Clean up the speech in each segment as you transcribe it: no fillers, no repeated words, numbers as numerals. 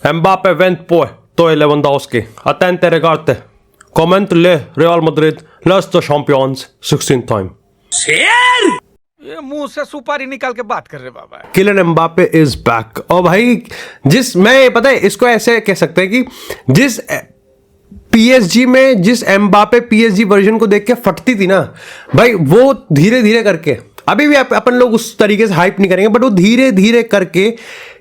Mbappe vänt på toi Lewandowski. Attente regardte. Comment le Real Madrid löste champions 16 time. शेर ये मुंह से सुपारी निकाल के बात कर रहे बाबा। Kylian Mbappe is back. और भाई मैं पता है इसको ऐसे कह सकते हैं कि जिस पीएसजी में जिस एम्बापे पीएसजी वर्जन को देख के फटती थी ना भाई, वो धीरे धीरे करके अभी भी अपन लोग उस तरीके से हाइप नहीं करेंगे, बट वो धीरे धीरे करके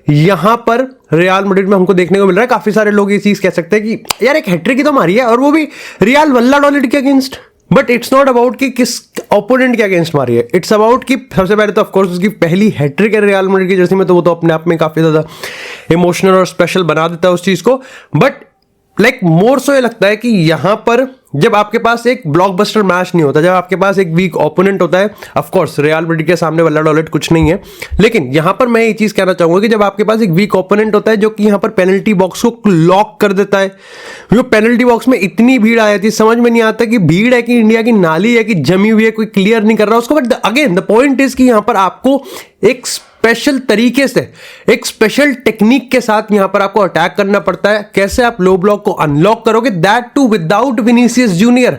यहां पर रियल मैड्रिड में हमको देखने को मिल रहा है। काफी सारे लोग ये चीज कह सकते हैं कि यार एक हैट्रिक ही तो मारी है, और वो भी रियल वल्लाडोलिड के against. But it's not about कि किस ओपोनेंट के अगेंस्ट मारी है, इट्स अबाउट कि सबसे पहले तो ऑफकोर्स उसकी पहली हैट्रिक है रियल मैड्रिड की जर्सी में, तो वो तो अपने आप में काफी ज्यादा इमोशनल और स्पेशल बना देता है उस चीज को। बट लाइक मोर सो ये लगता है कि यहां पर जब आपके पास एक ब्लॉकबस्टर मैच नहीं होता, जब आपके पास एक वीक ओपोनेंट होता है, ऑफ कोर्स रियल मैड्रिड के सामने वल्लाडोलिड कुछ नहीं है, लेकिन यहां पर मैं ये चीज कहना चाहूंगा कि जब आपके पास एक वीक ओपोनेंट होता है जो कि यहां पर पेनल्टी बॉक्स को लॉक कर देता है, वो पेनल्टी बॉक्स में इतनी भीड़ आ जाती है, समझ में नहीं आता कि भीड़ है कि इंडिया की नाली है कि जमी हुई है, कोई क्लियर नहीं कर रहा उसको। But again the point is कि यहां पर आपको एक स्पेशल तरीके से, एक स्पेशल टेक्निक के साथ यहां पर आपको अटैक करना पड़ता है। कैसे आप लो ब्लॉक को अनलॉक करोगे, that too without Vinicius Junior.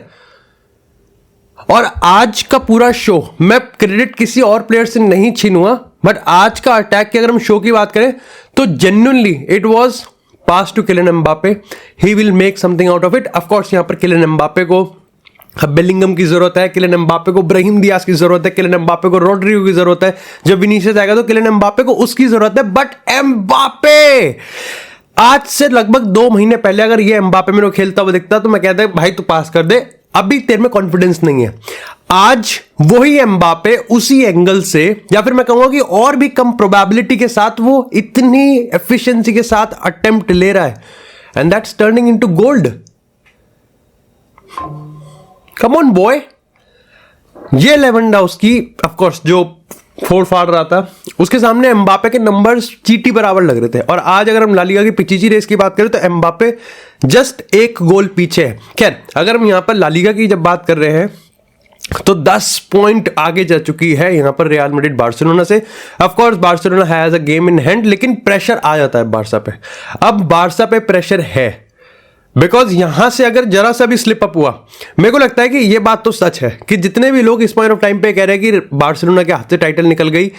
और आज का पूरा शो, मैं क्रेडिट किसी और प्लेयर से नहीं छीनूंगा, बट आज का अटैक की अगर हम शो की बात करें तो genuinely it was pass to Kylian Mbappe. He will make something out of it. Of course यहां पर किलियन एम्बापे को बेलिंगम की जरूरत है, किलियन एम्बापे को ब्राहिम दियाज की जरूरत है, किलियन एम्बापे को रोड्रिगो की जरूरत है, जब विनीसियस आएगा तो किलियन एम्बापे को उसकी जरूरत है। बट एम्बापे आज से लगभग 2 महीने पहले अगर ये एम्बापे मेरे को खेलता हुआ दिखता तो मैं कहता भाई तू पास कर दे, अभी तेरे में कॉन्फिडेंस नहीं है। आज वही एम्बापे उसी एंगल से, या फिर मैं कहूंगा कि और भी कम प्रोबेबिलिटी के साथ वो इतनी एफिशिएंसी के साथ अटेम्प्ट ले रहा है, and that's turning into gold. Come on boy. ये लेवेंडोव्स्की ऑफ कोर्स जो फोड़ फाड़ रहा था, उसके सामने एम्बापे के नंबर्स चीटी बराबर लग रहे थे। और आज अगर हम लालिगा की पिछली रेस की बात करें तो एम्बापे जस्ट 1 गोल पीछे है। खैर अगर हम यहां पर लालिगा की जब बात कर रहे हैं तो 10 पॉइंट आगे जा चुकी है यहां पर रियल मैड्रिड बार्सिलोना से। Of course Barcelona has a game in hand, लेकिन प्रेशर आ जाता है बार्सा पे। अब बार्सा पे प्रेशर है बिकॉज यहां से अगर जरा सा भी स्लिप अप हुआ, मेरे को लगता है कि ये बात तो सच है कि जितने भी लोग इस पॉइंट ऑफ टाइम पे कह रहे हैं कि बार्सिलोना के हाथ से टाइटल निकल गई,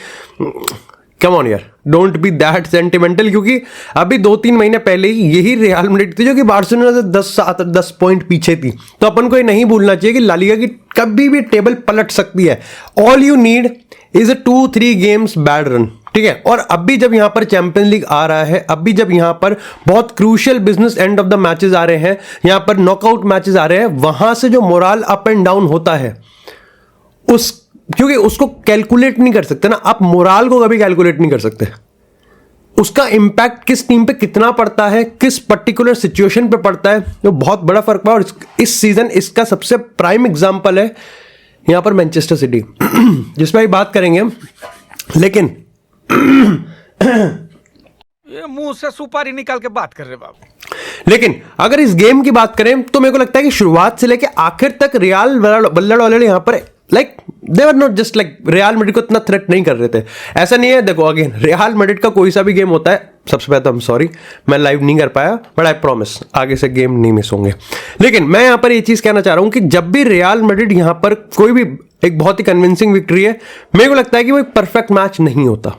कम ऑन यार, डोंट बी दैट सेंटिमेंटल। क्योंकि अभी 2-3 महीने पहले ही यही रियल मैड्रिड थी जो कि बार्सिलोना से 10 पॉइंट पीछे थी। तो अपन को ये नहीं भूलना चाहिए कि लालिगा की कभी भी टेबल पलट सकती है। All you need is a 2-3 games bad run, ठीक है। और अभी जब यहां पर चैंपियंस लीग आ रहा है, अभी जब यहां पर बहुत crucial business end of the matches आ रहे हैं, यहां पर नॉकआउट मैचेस आ रहे हैं, वहां से जो मोरल अप एंड डाउन होता है क्योंकि उसको कैलकुलेट नहीं कर सकते ना आप, मोरल को कभी कैलकुलेट नहीं कर सकते। उसका इंपैक्ट किस टीम पे कितना पड़ता है, किस पर्टिकुलर सिचुएशन पे पड़ता है, जो बहुत बड़ा फर्क पड़ा। और इस सीजन इसका सबसे प्राइम एग्जांपल है यहां पर मैनचेस्टर सिटी जिसमें बात करेंगे हम। लेकिन ये मुंह से सुपारी निकाल के बात कर रहे बाबा। लेकिन अगर इस गेम की बात करें तो मेरे को लगता है कि शुरुआत से लेके आखिर तक रियल वल्लाडोलिड यहां पर like they were not just like real Madrid को इतना थ्रेट नहीं कर रहे थे। ऐसा नहीं है, देखो अगेन रियल मैड्रिड का कोई सा भी गेम होता है, सबसे पहले तो I'm सॉरी मैं लाइव नहीं कर पाया, बट आई प्रॉमिस आगे से गेम नहीं मिस होंगे। लेकिन मैं यहां पर ये चीज कहना चाह रहा हूं कि जब भी रियल मैड्रिड यहां पर कोई भी एक बहुत ही कन्विंसिंग विक्ट्री है, मेरे को लगता है कि वो एक परफेक्ट मैच नहीं होता,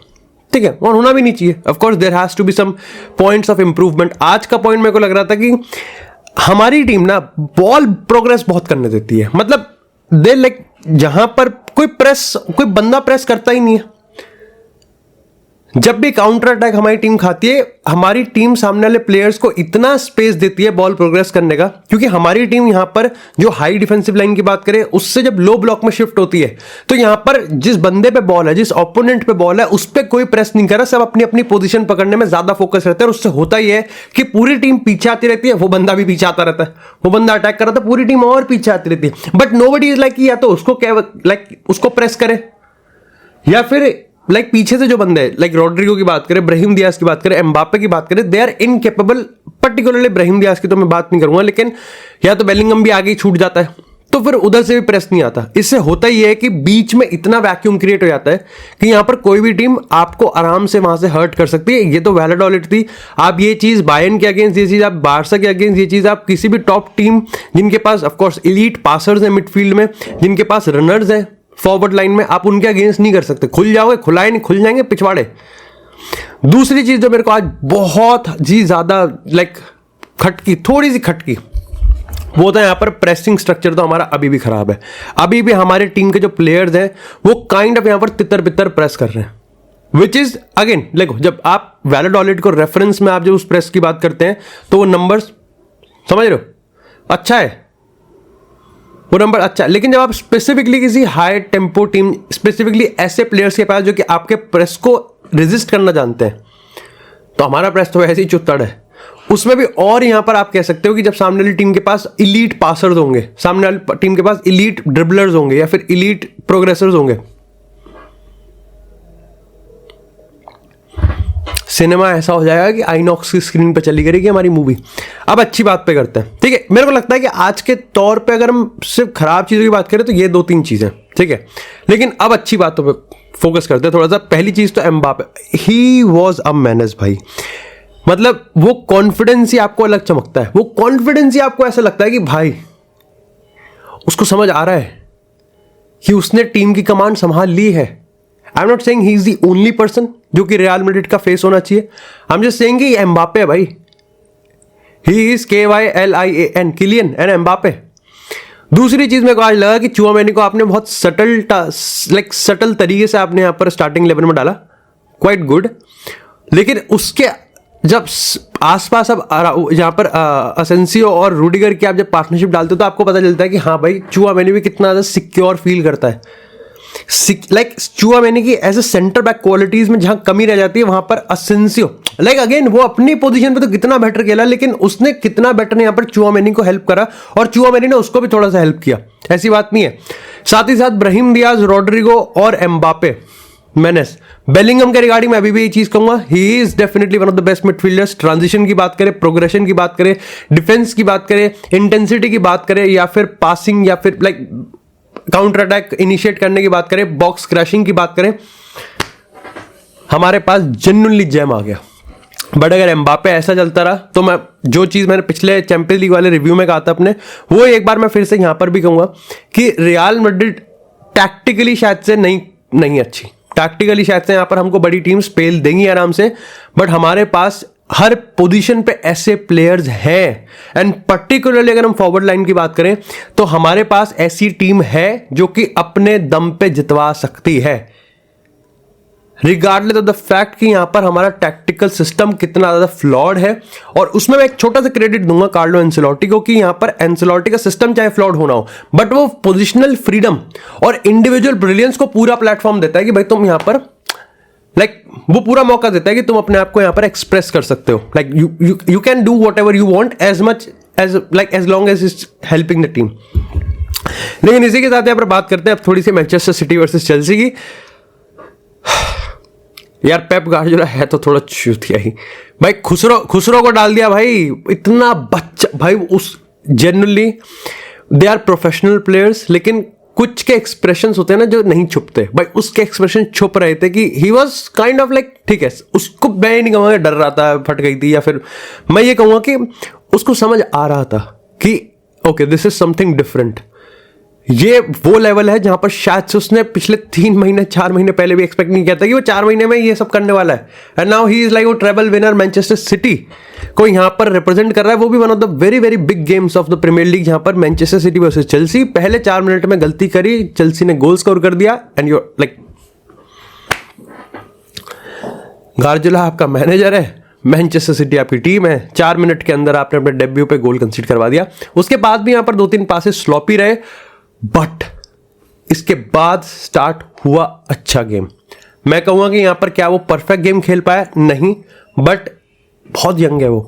ठीक है, और होना भी नहीं चाहिए। Of course there has to be some points of improvement. आज का पॉइंट मेरे को लग रहा था कि हमारी टीम ना बॉल प्रोग्रेस बहुत करने देती है, मतलब दे लाइक जहां पर कोई बंदा प्रेस करता ही नहीं है। जब भी काउंटर अटैक हमारी टीम खाती है, हमारी टीम सामने वाले प्लेयर्स को इतना स्पेस देती है बॉल प्रोग्रेस करने का, क्योंकि हमारी टीम यहां पर जो हाई डिफेंसिव लाइन की बात करें उससे जब लो ब्लॉक में शिफ्ट होती है तो यहां पर जिस बंदे पे बॉल है, जिस ओपोनेंट पे बॉल है, उस पर कोई प्रेस नहीं कर रहा, सब अपनी अपनी पोजीशन पकड़ने में ज्यादा फोकस रहता है। और उससे होता ही है कि पूरी टीम पीछे आती रहती है, वो बंदा भी पीछे आता रहता है, वो बंदा अटैक कर रहा था, पूरी टीम और पीछे आती रहती है। बट नोबडी इज लाइक या तो उसको उसको प्रेस करे, या फिर लाइक पीछे से जो बंदे हैं, लाइक रोड्रिगो की बात करें, ब्राहिम दियाज की बात करें, एम्बापे की बात करें, they are incapable. Particularly Brahim Diaz की तो मैं बात नहीं करूंगा, लेकिन या तो बेलिंगम भी आगे ही छूट जाता है, तो फिर उधर से भी प्रेस नहीं आता। इससे होता ही है कि बीच में इतना वैक्यूम क्रिएट हो जाता है कि यहां पर कोई भी टीम आपको आराम से वहां से हर्ट कर सकती है। ये तो वैलिडॉलिटी थी। आप ये चीज बायर्न के अगेंस्ट, ये चीज आप बार्सा के अगेंस्ट, ये चीज आप किसी भी टॉप टीम जिनके पास ऑफकोर्स एलीट पासर्स हैं मिडफील्ड में, जिनके पास रनर्स हैं फॉरवर्ड लाइन में, आप उनके अगेंस्ट नहीं कर सकते। खुल जाओगे, खुलाए नहीं, खुल जाएंगे पिछवाड़े। दूसरी चीज जो मेरे को आज बहुत जी ज्यादा खटकी, थोड़ी सी खटकी, वो था यहाँ पर प्रेसिंग स्ट्रक्चर तो हमारा अभी भी खराब है। अभी भी हमारे टीम के जो प्लेयर्स हैं वो काइंड ऑफ यहाँ पर तितर बितर प्रेस कर रहे हैं, विच इज अगेन देखो, जब आप वैलिडॉलिटी को रेफरेंस में आप जब उस प्रेस की बात करते हैं तो वो नंबर्स समझ रहे हो, अच्छा है वो नंबर, अच्छा। लेकिन जब आप स्पेसिफिकली किसी हाई टेम्पो टीम, स्पेसिफिकली ऐसे प्लेयर्स के पास जो कि आपके प्रेस को रेजिस्ट करना जानते हैं, तो हमारा प्रेस तो ऐसे ही चुत्तड़ है उसमें भी। और यहां पर आप कह सकते हो कि जब सामने वाली टीम के पास इलीट पासर्स होंगे, सामने वाली टीम के पास इलीट ड्रिबलर्स होंगे या फिर इलीट प्रोग्रेसर्स होंगे, सिनेमा ऐसा हो जाएगा कि आईनॉक्स की स्क्रीन पे चली करेगी हमारी मूवी। अब अच्छी बात पे करते हैं, ठीक है। मेरे को लगता है कि आज के तौर पे अगर हम सिर्फ खराब चीजों की बात करें तो ये 2-3 चीजें, ठीक है। लेकिन अब अच्छी बातों पे फोकस करते हैं थोड़ा सा। पहली चीज तो Mbappe, he was a menace भाई। मतलब वो कॉन्फिडेंस ही आपको अलग चमकता है, वो कॉन्फिडेंस ही आपको ऐसा लगता है कि भाई उसको समझ आ रहा है कि उसने टीम की कमांड संभाल ली है। I am not saying he is the only person जो कि रियल मैड्रिड का फेस होना चाहिए। आई एम जस्ट सेइंग कि एम्बापे है भाई, he is KYLIAN, Kylian and Mbappe. दूसरी चीज मेरे को आज लगा कि चुआमेनी को आपने बहुत सटल तरीके से आपने यहां पर स्टार्टिंग 11 में डाला, क्वाइट गुड। लेकिन उसके जब आसपास अब जहां पर असेंसियो और रूडिगर की आप जब पार्टनरशिप डालते हो तो आपको पता चलता है कि हाँ भाई चुआमेनी भी कितना ज्यादा सिक्योर फील करता है। चुआमेनी की as a centre back qualities में जहां कमी रह जाती है वहां पर असेंसियो अगेन वो अपनी पोजीशन पे तो कितना बेटर खेला, लेकिन उसने कितना बेटर यहां पर चुआमेनी को हेल्प करा और चुआमेनी ने उसको भी थोड़ा सा हेल्प किया, ऐसी बात नहीं है। साथ ही साथ ब्राहिम दियाज, रोड्रिगो और एम्बापे, मेनेस। बेलिंगम के रिगार्डिंग मैं अभी भी ये चीज कहूंगा, he is definitely one of the best midfielders. Transition की बात करें, प्रोग्रेशन की बात करें, डिफेंस की बात करें, इंटेंसिटी की बात करें, या फिर पासिंग या फिर काउंटर अटैक इनिशिएट करने की बात करें, बॉक्स क्रैशिंग की बात करें, हमारे पास जेन्युइनली जेम आ गया। बट अगर एम्बापे ऐसा चलता रहा तो मैं जो चीज मैंने पिछले चैंपियंस लीग वाले रिव्यू में कहा था अपने, वो एक बार मैं फिर से यहां पर भी कहूंगा कि रियल मैड्रिड टैक्टिकली शायद से नहीं अच्छी, टैक्टिकली शायद से यहां पर हमको बड़ी टीम स्पेल देंगी आराम से, बट हमारे पास हर पोजीशन पे ऐसे प्लेयर्स हैं। एंड पर्टिकुलरली अगर हम फॉरवर्ड लाइन की बात करें तो हमारे पास ऐसी टीम है जो कि अपने दम पे जितवा सकती है, रिगार्डलेस ऑफ द फैक्ट कि यहां पर हमारा टैक्टिकल सिस्टम कितना ज्यादा फ्लॉड है। और उसमें मैं एक छोटा सा क्रेडिट दूंगा कार्लो एंसेलोटी को कि यहां पर एंसेलोटी का सिस्टम चाहे फ्लॉड होना हो, बट वो पोजिशनल फ्रीडम और इंडिविजुअल ब्रिलियंस को पूरा प्लेटफॉर्म देता है कि भाई तुम यहां पर वो पूरा मौका देता है कि तुम अपने आप को यहां पर एक्सप्रेस कर सकते हो। You can do whatever you want as much as long as is helping the team. लेकिन इसी के साथ यहां पर बात करते हैं अब थोड़ी सी मैनचेस्टर सिटी वर्सेस चेल्सी की। यार पेप गार्डियोला है तो थोड़ा चूतिया ही भाई, खुसरो को डाल दिया भाई, इतना बच्चा भाई। उस genuinely they are professional players, लेकिन कुछ के एक्सप्रेशंस होते हैं ना जो नहीं छुपते भाई, उसके एक्सप्रेशन छुप रहे थे कि ही वाज काइंड ऑफ ठीक है, उसको मैं नहीं कहूँगा डर रहा था, फट गई थी, या फिर मैं ये कहूँगा कि उसको समझ आ रहा था कि okay this is something different. ये वो लेवल है जहां पर शायद से उसने पिछले 3 महीने 4 महीने पहले भी एक्सपेक्ट नहीं किया था कि वो 4 महीने में ये सब करने वाला है। And now he is like वो ट्रेबल विनर, मैनचेस्टर सिटी को यहां पर रिप्रेजेंट कर रहा है, वो भी one of the very very big games of the Premier League, जहां पर मैनचेस्टर सिटी वर्सेस चेल्सी। पहले 4 मिनट में गलती करी, चेल्सी ने गोल स्कोर कर दिया, एंड यू गार्डियोला आपका मैनेजर है, मैनचेस्टर सिटी आपकी टीम है, 4 मिनट के अंदर आपने अपने डेब्यू पे गोल कंसीड करवा दिया। उसके बाद भी यहां पर 2-3 पासेस स्लॉपी रहे, बट इसके बाद स्टार्ट हुआ अच्छा गेम। मैं कहूंगा कि यहां पर क्या वो परफेक्ट गेम खेल पाया, नहीं, बट बहुत यंग है वो,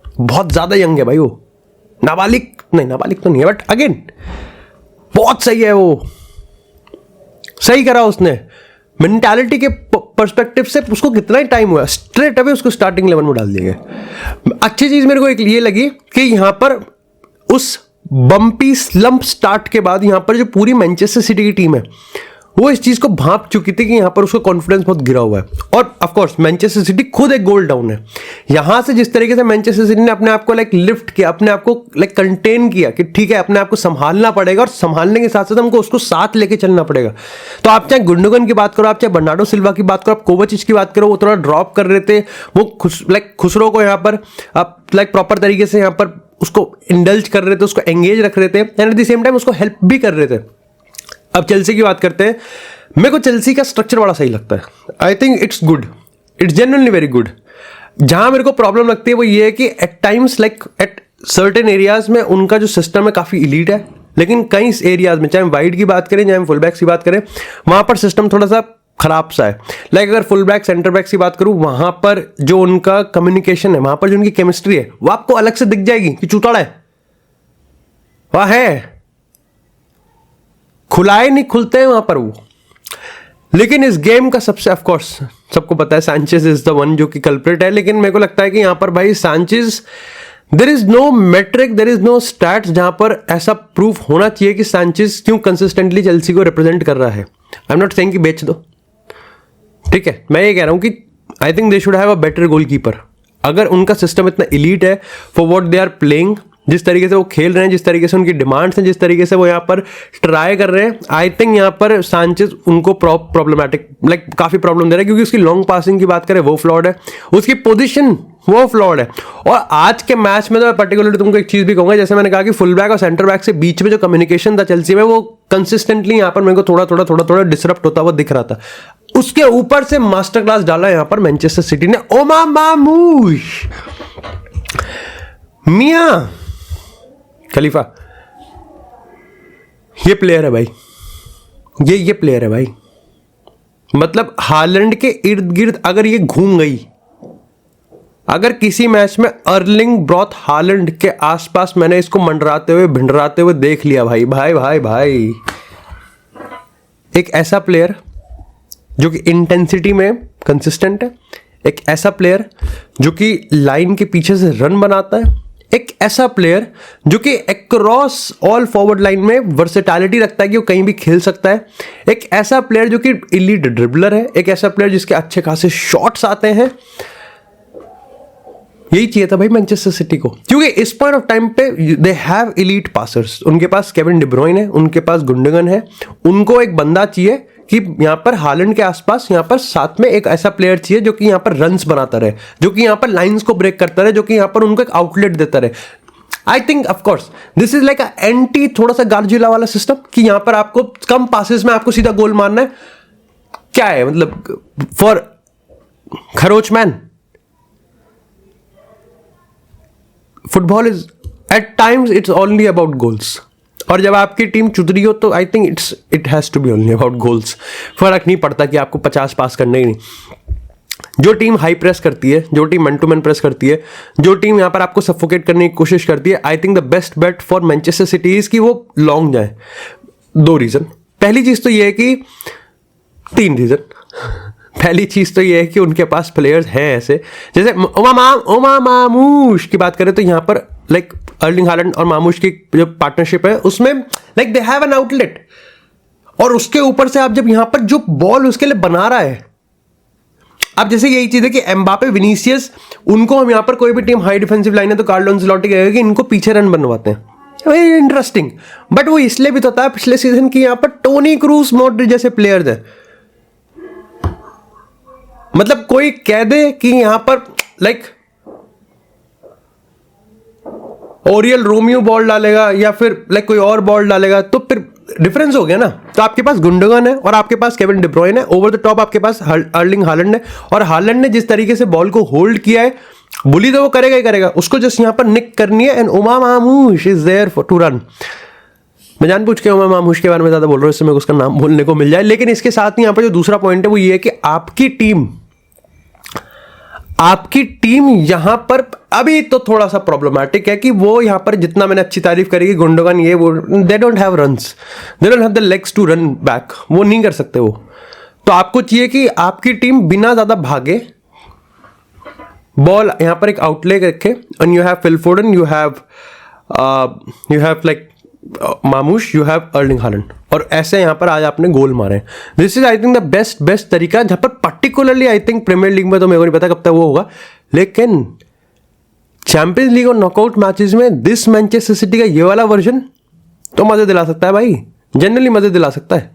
बहुत ज्यादा यंग है भाई वो, नाबालिग तो नहीं है, बट अगेन बहुत सही है वो, सही करा उसने। मेंटालिटी के पर्सपेक्टिव से उसको कितना ही टाइम हुआ, स्ट्रेट अवे उसको स्टार्टिंग 11 में डाल दिया गया। अच्छी चीज मेरे को एक ये लगी कि यहां पर उस बम्पी स्लंप स्टार्ट के बाद यहां पर जो पूरी मैनचेस्टर सिटी की टीम है वो इस चीज को भांप चुकी थी कि यहां पर उसका कॉन्फिडेंस बहुत गिरा हुआ है। और ऑफ कोर्स मैनचेस्टर सिटी खुद एक गोल डाउन है। यहां से जिस तरीके से मैनचेस्टर सिटी ने अपने आप को लिफ्ट किया, अपने आप को कंटेन किया कि ठीक है अपने आप को संभालना पड़ेगा, और संभालने के साथ साथ हमको उसको साथ लेके चलना पड़ेगा। तो आप चाहे गुंडोगन की बात करो, आप चाहे बर्नार्डो सिल्वा की बात करो, आप कोवाचिच की बात करो, वो थोड़ा ड्रॉप कर रहे थे, वो खुसरो को यहाँ पर आप प्रॉपर तरीके से यहाँ पर उसको इंडल्ज कर रहे थे, उसको एंगेज रख रहे थे, and at the same time उसको हेल्प भी कर रहे थे। अब चेल्सी की बात करते हैं। मेरे को चेल्सी का स्ट्रक्चर बड़ा सही लगता है। I think it's good, it's genuinely very good. जहां मेरे को प्रॉब्लम लगती है वो ये है कि at times at certain areas में उनका जो सिस्टम है काफी इलीट है, लेकिन कई एरियाज में, चाहे वाइड की बात करें, चाहे फुल बैक्स की बात करें, वहां पर सिस्टम थोड़ा सा खराब सा है। अगर फुल बैक सेंटर बैक्स की बात करूं, वहां पर जो उनका कम्युनिकेशन है, वहां पर जो उनकी केमिस्ट्री है, वो आपको अलग से दिख जाएगी कि चूताड़ा है, वह है, खुलाए नहीं खुलते हैं वहां पर वो। लेकिन इस गेम का सबसे ऑफ कोर्स सबको पता है सैंचेज इज द वन जो कि कल्प्रिट है, लेकिन मेरे को लगता है कि यहां पर भाई Sanchez, there is no metric, there is no stats जहां पर ऐसा प्रूफ होना चाहिए कि सैंचेज क्यों कंसिस्टेंटली चेल्सी को रिप्रेजेंट कर रहा है। आई एम नॉट सेइंग कि बेच दो, ठीक है, मैं ये कह रहा हूं कि I think they should have a better goalkeeper. अगर उनका सिस्टम इतना इलीट है for what they are playing, जिस तरीके से वो खेल रहे हैं, जिस तरीके से उनकी डिमांड्स हैं, जिस तरीके से वो यहाँ पर ट्राई कर रहे हैं, आई थिंक यहाँ पर सांचेज उनको प्रॉब्लमेटिक काफी प्रॉब्लम दे रहा है, क्योंकि उसकी लॉन्ग पासिंग की बात करें वो फ्लॉड है, उसकी पोजीशन वो फ्लॉड है। और आज के मैच में तो मैं पर्टिकुलरली तुमको एक चीज भी कहूंगा, जैसे मैंने कहा कि फुल बैक और सेंटर बैक से बीच में जो कम्युनिकेशन था चेल्सी में, वो कंसिस्टेंटली यहाँ पर मेरे को थोड़ा डिसरप्ट होता हुआ दिख रहा था। उसके ऊपर से मास्टर क्लास डाला यहाँ पर मैनचेस्टर सिटी ने। ओमा मामूश मियां खलीफा, ये प्लेयर है भाई, ये प्लेयर है भाई। मतलब हालैंड के इर्द गिर्द अगर ये घूम गई, अगर किसी मैच में अर्लिंग ब्रॉट हालैंड के आसपास मैंने इसको मंडराते हुए भिंडराते हुए देख लिया भाई भाई भाई भाई, एक ऐसा प्लेयर जो कि इंटेंसिटी में कंसिस्टेंट है, एक ऐसा प्लेयर जो कि लाइन के पीछे से रन बनाता है, एक ऐसा प्लेयर जो कि अक्रॉस ऑल फॉरवर्ड लाइन में वर्सेटैलिटी रखता है कि वो कहीं भी खेल सकता है, एक ऐसा प्लेयर जो कि इलीट ड्रिबलर है, एक ऐसा प्लेयर जिसके अच्छे खासे शॉट्स आते हैं। यही चाहिए था भाई मैनचेस्टर सिटी को, क्योंकि इस पॉइंट ऑफ टाइम पे दे हैव इलीट पासर्स। उनके पास केविन डी ब्रुयने है, उनके पास गुंडोगन है, उनको एक बंदा चाहिए कि यहां पर हालैंड के आसपास यहां पर साथ में एक ऐसा प्लेयर चाहिए जो कि यहां पर रन्स बनाता रहे, जो कि यहां पर लाइंस को ब्रेक करता रहे, जो कि यहां पर उनको एक आउटलेट देता रहे। I think of course this is like a anti थोड़ा सा गार्जिला वाला सिस्टम कि यहां पर आपको कम पासेस में आपको सीधा गोल मारना है। क्या है मतलब फॉर खरोच man, football is at times it's only about goals, और जब आपकी टीम चुदरी हो तो I think it has to be only about goals. फर्क नहीं पड़ता कि आपको 50 पास करने ही नहीं। जो टीम हाई प्रेस करती है, जो team man to man press करती है, जो टीम यहां पर आपको सफोकेट करने की कोशिश करती है, आई think the best bet for Manchester city is कि वो लॉन्ग जाए। 2 रीजन, पहली चीज तो ये है कि 3 रीजन। पहली चीज तो ये है कि उनके पास प्लेयर्स हैं ऐसे, जैसे ओमा मामूश की बात करें तो यहां पर लाइक अर्लिंग हालैंड और मामूश की जो पार्टनरशिप है उसमें like they have an outlet, और उसके ऊपर से आप जब यहां पर जो बॉल उसके लिए बना रहा है, अब जैसे यही चीज है कि एम्बापे विनीसियस, उनको हम यहां पर कोई भी टीम हाई डिफेंसिव लाइन है तो कार्लो एंसेलोटी कहेगा कि इनको पीछे रन बनवाते हैं, इंटरेस्टिंग। बट वो इसलिए भी तो था पिछले सीजन की यहां पर टोनी क्रूस मॉड्रिच जैसे प्लेयर्स हैं। मतलब कोई कह दे कि यहां पर लाइक ओरियल रोमियो बॉल डालेगा या फिर लाइक कोई और बॉल डालेगा तो फिर डिफरेंस हो गया ना। तो आपके पास गुंडोगन है और आपके पास केविन डी ब्रुयने है, ओवर द टॉप आपके पास अर्लिंग हालैंड है, और हालैंड ने जिस तरीके से बॉल को होल्ड किया है, बुली तो वो करेगा ही करेगा, उसको जस्ट यहां पर निक करनी है, and Omar Marmoush is there for to run. मैं जानबूझ के ओमा मामूश के बारे में ज्यादा बोल रहा हूं, इससे मेरे को उसका नाम बोलने को मिल जाए। लेकिन इसके साथ ही यहां पर जो दूसरा पॉइंट है वो ये है कि आपकी टीम यहां पर अभी तो थोड़ा सा प्रॉब्लमैटिक है कि वो यहां पर जितना मैंने अच्छी तारीफ करी कि गुंडोगन ये वो, they don't have runs, they don't have the legs to run back, वो नहीं कर सकते वो। तो आपको चाहिए कि आपकी टीम बिना ज्यादा भागे बॉल यहां पर एक आउटलेट रखे, and you have Phil Foden, you have you have like Marmoush, you have Erling Haaland, और ऐसे यहाँ पर आज आपने गोल मारे। This is I think the best तरीका, जहाँ पर particularly I think Premier League में तो मेरे को नहीं पता कब तक वो होगा, लेकिन चैंपियंस लीग और नॉकआउट मैचेस में दिस मैनचेस्टर सिटी का ये वाला वर्जन तो मजे दिला सकता है भाई, जनरली मजे दिला सकता है।